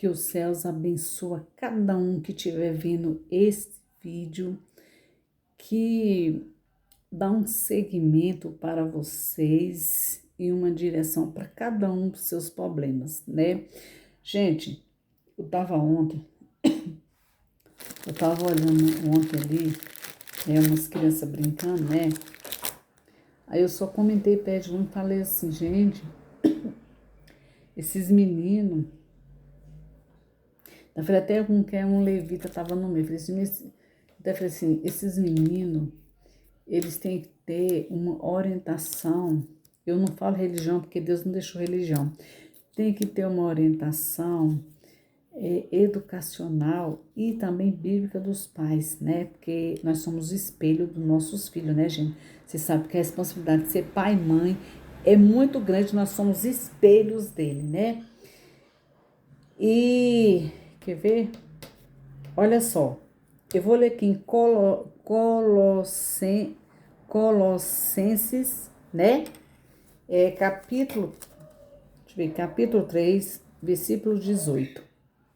Que os céus abençoa cada um que estiver vendo este vídeo, que dá um segmento para vocês e uma direção para cada um dos seus problemas, né? Gente, eu tava olhando ontem ali, umas crianças brincando, né? Aí eu só comentei perto de um e falei assim, gente, esses meninos, eu falei até com que um levita tava no meio, eu falei assim, esses meninos, eles têm que ter uma orientação, eu não falo religião porque Deus não deixou religião, tem que ter uma orientação educacional e também bíblica dos pais, né? Porque nós somos espelho dos nossos filhos, né, gente? Você sabe que a responsabilidade de ser pai e mãe é muito grande, nós somos espelhos dele, né? E, quer ver? Olha só, eu vou ler aqui em Colossenses, né? Capítulo 3, versículo 18.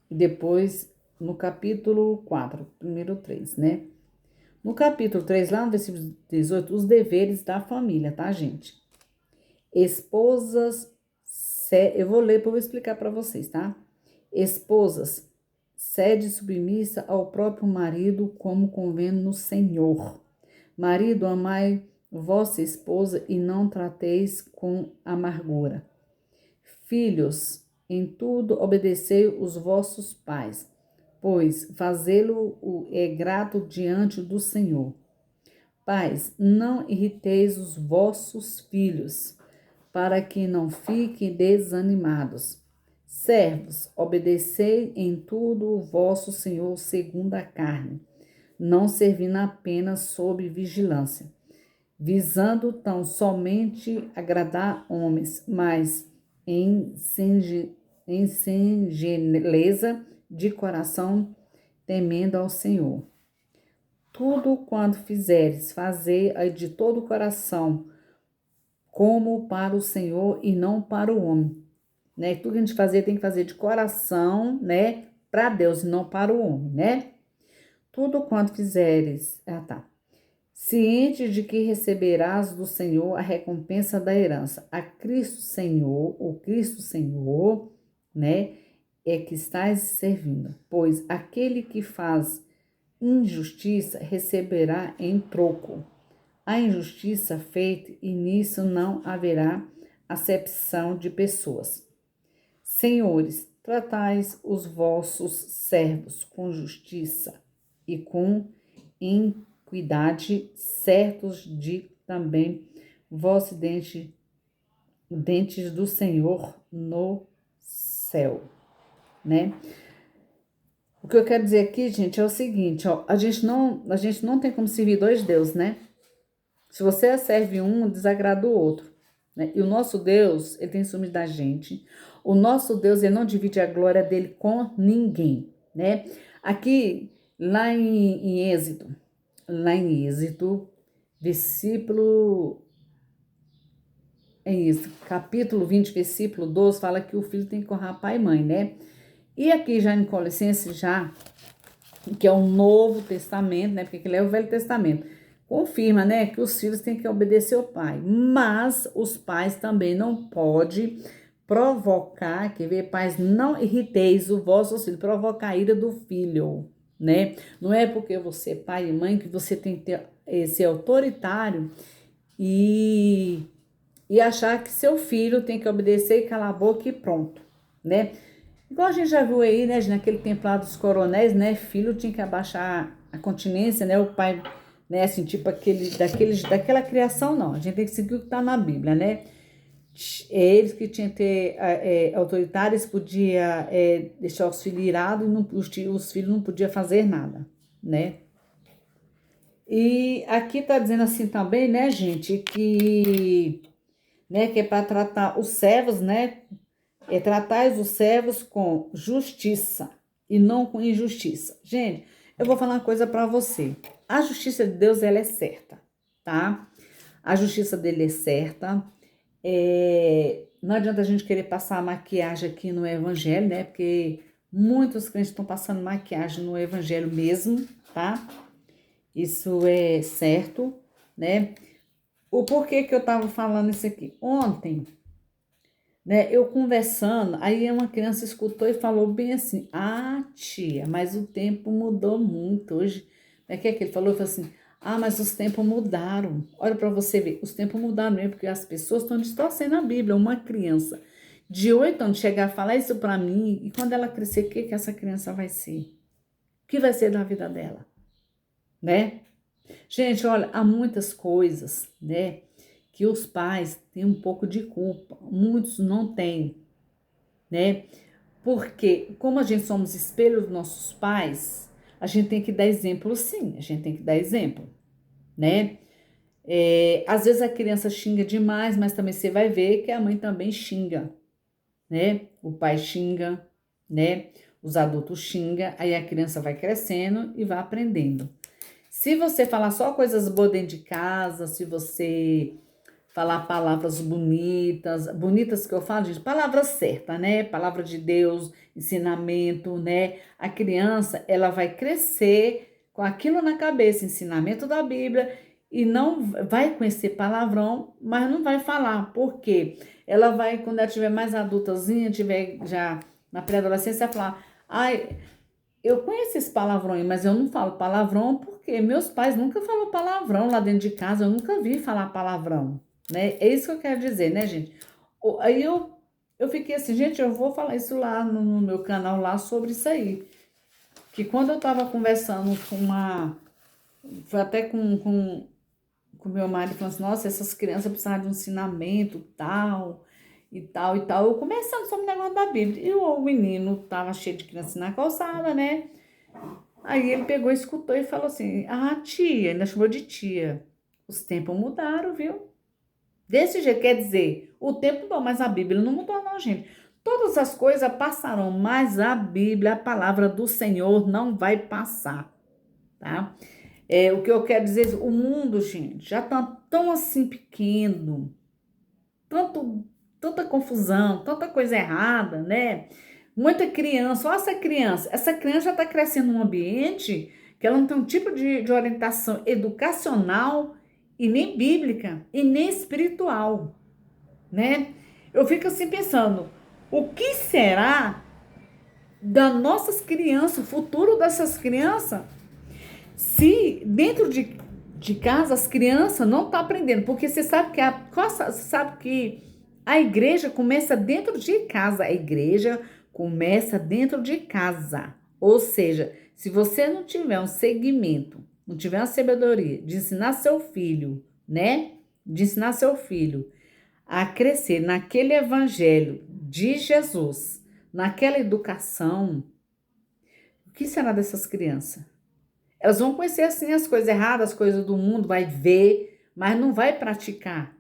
E depois no capítulo 4, primeiro 3, né? No capítulo 3, lá no versículo 18, os deveres da família, tá, gente? Esposas, eu vou ler para eu explicar para vocês, tá? Esposas, sede submissa ao próprio marido, como convém no Senhor. Marido, amai vossa esposa e não trateis com amargura. Filhos, em tudo obedecei os vossos pais, pois fazê-lo é grato diante do Senhor. Pais, não irriteis os vossos filhos, para que não fiquem desanimados. Servos, obedecei em tudo o vosso Senhor segundo a carne, não servindo apenas sob vigilância, visando tão somente agradar homens, mas em singeleza de coração, temendo ao Senhor. Tudo quanto fizeres, fazei de todo o coração, como para o Senhor e não para o homem. Né? Tudo que a gente fazer tem que fazer de coração, né? Para Deus e não para o homem, né? Tudo quanto fizeres, ciente de que receberás do Senhor a recompensa da herança. A Cristo Senhor, o Cristo Senhor, né? É que estás servindo. Pois aquele que faz injustiça receberá em troco a injustiça feita, e nisso não haverá acepção de pessoas. Senhores, tratais os vossos servos com justiça e com equidade, certos de também vós dentes do Senhor no céu, né? O que eu quero dizer aqui, gente, é o seguinte, ó, a gente não tem como servir dois deuses, né? Se você serve um, desagrada o outro, né? E o nosso Deus, ele tem ciúme da gente. O nosso Deus, ele não divide a glória dele com ninguém, né? Aqui, lá em Êxodo, versículo, capítulo 20, versículo 12, fala que o filho tem que honrar pai e mãe, né? E aqui já em Colossenses, que é o Novo Testamento, né? Porque ele é o Velho Testamento. Confirma, né, que os filhos têm que obedecer ao pai, mas os pais também não podem provocar, quer ver, pais, não irriteis o vosso filho, provocar a ira do filho, né? Não é porque você é pai e mãe que você tem que ter esse autoritário e achar que seu filho tem que obedecer e calar a boca e pronto, né? Igual a gente já viu aí, né, naquele tempo lá dos coronéis, né, filho tinha que abaixar a continência, né, o pai, né, assim, tipo daquela criação, não, a gente tem que seguir o que tá na Bíblia, né, eles que tinham que ter autoritários, podia deixar os filhos irados e os filhos não podiam fazer nada, né. E aqui tá dizendo assim também, né, gente, que é para tratar os servos, né, tratais os servos com justiça e não com injustiça. Gente, eu vou falar uma coisa para você. A justiça de Deus, ela é certa, tá? A justiça dele é certa. Não adianta a gente querer passar a maquiagem aqui no evangelho, né? Porque Muitos crentes estão passando maquiagem no evangelho mesmo, tá? Isso é certo, né? O porquê que eu tava falando isso aqui? Ontem, né, eu conversando, aí uma criança escutou e falou bem assim: Ah, tia, mas o tempo mudou muito hoje. O que é que ele falou? Ele falou assim: Ah, mas os tempos mudaram. Olha para você ver, os tempos mudaram mesmo, porque as pessoas estão distorcendo a Bíblia. Uma criança de 8 anos chegar a falar isso para mim, e quando ela crescer, o que que essa criança vai ser? O que vai ser da vida dela, né? Gente, olha, há muitas coisas, né, que os pais têm um pouco de culpa, muitos não têm, né? Porque, como a gente somos espelhos dos nossos pais, a gente tem que dar exemplo, sim, a gente tem que dar exemplo, né? Às vezes a criança xinga demais, mas também você vai ver que a mãe também xinga, né? O pai xinga, né? Os adultos xingam, aí a criança vai crescendo e vai aprendendo. Se você falar só coisas boas dentro de casa, se você falar palavras bonitas, bonitas que eu falo, gente, palavras certas, né? Palavra de Deus, ensinamento, né? A criança, ela vai crescer com aquilo na cabeça, ensinamento da Bíblia, e não vai conhecer palavrão, mas não vai falar. Por quê? Ela vai, quando ela tiver mais adultazinha, tiver já na pré-adolescência, vai falar: ai, eu conheço esse palavrão, mas eu não falo palavrão porque meus pais nunca falaram palavrão lá dentro de casa, eu nunca vi falar palavrão, né? É isso que eu quero dizer, né, gente? Aí eu fiquei assim, gente, eu vou falar isso lá no meu canal lá sobre isso aí. Que quando eu tava conversando foi até com meu marido, falando assim, nossa, essas crianças precisavam de um ensinamento, tal, e tal, e tal. Eu começando sobre o negócio da Bíblia. E o menino tava cheio de criança na calçada, né? Aí ele pegou, escutou e falou assim: Ah, tia, ainda chamou de tia. Os tempos mudaram, viu? Desse jeito, quer dizer, o tempo mudou, mas a Bíblia não mudou, não, gente. Todas as coisas passarão, mas a Bíblia, a palavra do Senhor, não vai passar, tá? O que eu quero dizer, o mundo, gente, já tá tão assim pequeno, tanto, tanta confusão, tanta coisa errada, né? Muita criança, olha essa criança já está crescendo num ambiente que ela não tem um tipo de orientação educacional e nem bíblica e nem espiritual, né? Eu fico assim pensando, o que será das nossas crianças, o futuro dessas crianças, se dentro de casa as crianças não estão aprendendo? Porque você sabe que a igreja começa dentro de casa. A igreja começa dentro de casa. Ou seja, se você não tiver um segmento, não tiver uma sabedoria de ensinar seu filho, né? De ensinar seu filho a crescer naquele evangelho de Jesus, naquela educação, o que será dessas crianças? Elas vão conhecer assim as coisas erradas, as coisas do mundo, vai ver, mas não vai praticar.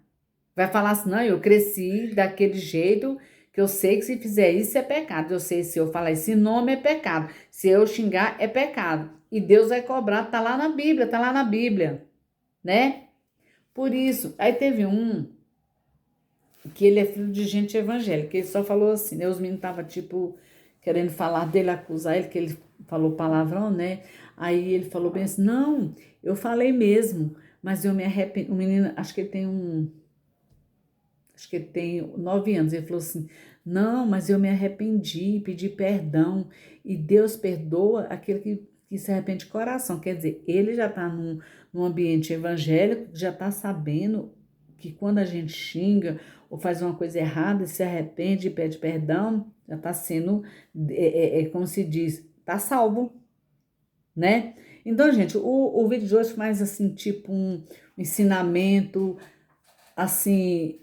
Vai falar assim, não, eu cresci daquele jeito que eu sei que se fizer isso é pecado. Eu sei se eu falar esse nome é pecado. Se eu xingar é pecado. E Deus vai cobrar, tá lá na Bíblia, né? Por isso, aí teve um que ele é filho de gente evangélica, ele só falou assim, né? Os meninos estavam tipo querendo falar dele, acusar ele, que ele falou palavrão, né? Aí ele falou bem assim, não, eu falei mesmo, mas eu me arrependi. O menino, acho que ele tem 9 anos, ele falou assim, não, mas eu me arrependi, pedi perdão, e Deus perdoa aquele que se arrepende de coração. Quer dizer, ele já está num ambiente evangélico, já está sabendo que quando a gente xinga ou faz uma coisa errada, se arrepende e pede perdão, já está sendo, como se diz, está salvo, né? Então, gente, o vídeo de hoje faz assim, tipo um ensinamento, assim,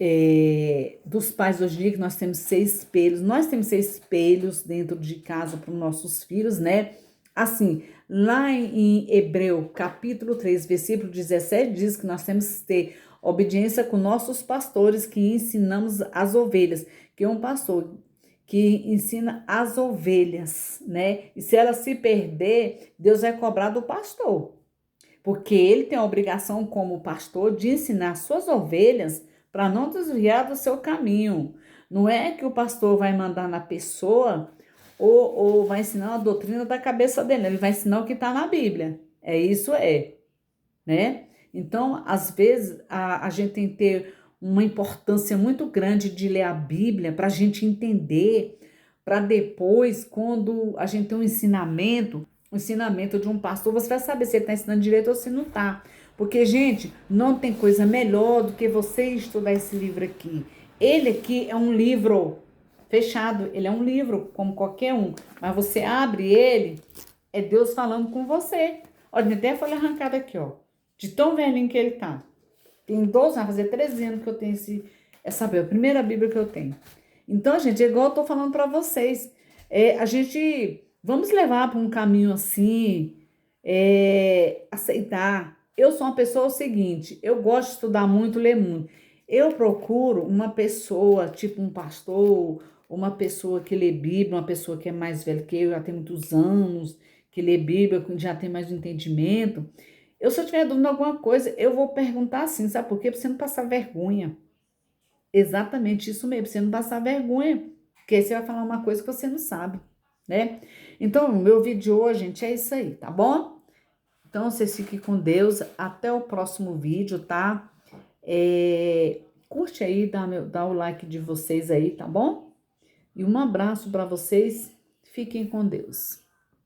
dos pais hoje em dia, que nós temos que ser espelhos. Nós temos que ser espelhos dentro de casa para os nossos filhos, né? Assim, lá em Hebreu, capítulo 3, versículo 17, diz que nós temos que ter obediência com nossos pastores, que ensinamos as ovelhas, que é um pastor que ensina as ovelhas, né? E se ela se perder, Deus vai cobrar do pastor, porque ele tem a obrigação como pastor de ensinar suas ovelhas para não desviar do seu caminho. Não é que o pastor vai mandar na pessoa ou vai ensinar a doutrina da cabeça dele. Ele vai ensinar o que está na Bíblia. Isso, né? Então, às vezes, a gente tem que ter uma importância muito grande de ler a Bíblia para a gente entender, para depois, quando a gente tem um ensinamento de um pastor, você vai saber se ele está ensinando direito ou se não está. Porque, gente, não tem coisa melhor do que você estudar esse livro aqui. Ele aqui é um livro fechado, ele é um livro como qualquer um, mas você abre ele, é Deus falando com você. Olha, tem até folha arrancada aqui, ó, de tão velhinho que ele tá. Tem 12, vai fazer 13 anos que eu tenho essa Bíblia, a primeira Bíblia que eu tenho. Então, gente, é igual eu tô falando para vocês, a gente, vamos levar para um caminho assim, aceitar. Eu sou uma pessoa seguinte, eu gosto de estudar muito, ler muito. Eu procuro uma pessoa, tipo um pastor, uma pessoa que lê Bíblia, uma pessoa que é mais velha que eu, já tem muitos anos, que lê Bíblia, já tem mais entendimento. Se eu tiver dúvida em alguma coisa, eu vou perguntar assim, sabe por quê? Pra você não passar vergonha. Exatamente isso mesmo, pra você não passar vergonha. Porque aí você vai falar uma coisa que você não sabe, né? Então, o meu vídeo de hoje, gente, é isso aí, tá bom? Então, vocês fiquem com Deus. Até o próximo vídeo, tá? Curte aí, dá o like de vocês aí, tá bom? E um abraço para vocês. Fiquem com Deus.